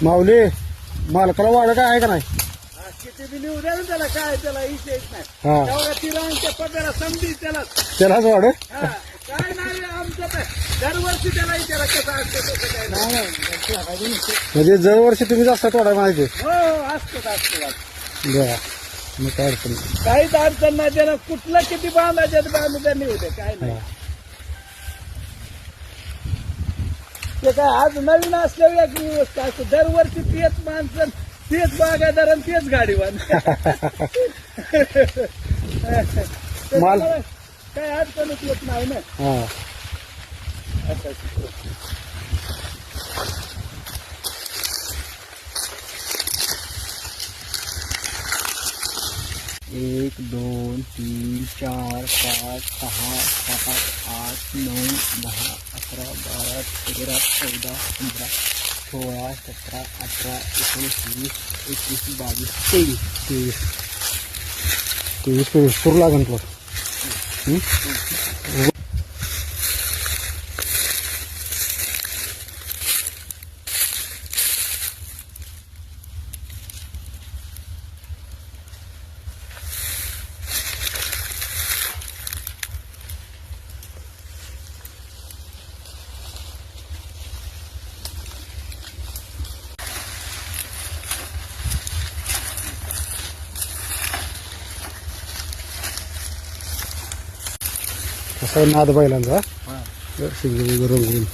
माऊली मालकाला वाढ काय आहे का नाही? किती बी लिहू द्या ना त्याला, काय त्याला विषयच नाही. हा तेवढ्या तिरांच्या पगारा समजी त्याला. त्यालाच वाढ. हा, काय नाही आमचं काय दरवर्षी त्याला विचारा कसं असतं तसं काय नाही. म्हणजे दरवर्षी तुम्ही जास्त तोडा माहिती. हो असतं. बरं मग काय अडचण नाही. काहीच अडचण नाही. त्याला कुठलं किती बांधायचं बांधू त्यांनी होते, काय नाही. हा. ते काय आज नवीन असल्यावर एक व्यवस्था असते. दरवर्षी तेच माणसं, तेच बागायदार आणि तेच गाडीवान. त्याच्यामुळे काय अडचणच येत नाही ना. हा असं असतं. 1 2 3 4 5 6 7 8 9 10 11 12 13 14 15 16 17 18 19 20 21 22 23 सुरू लागेल तुला. कसा नाद बैलांचा. शिंगे रंगून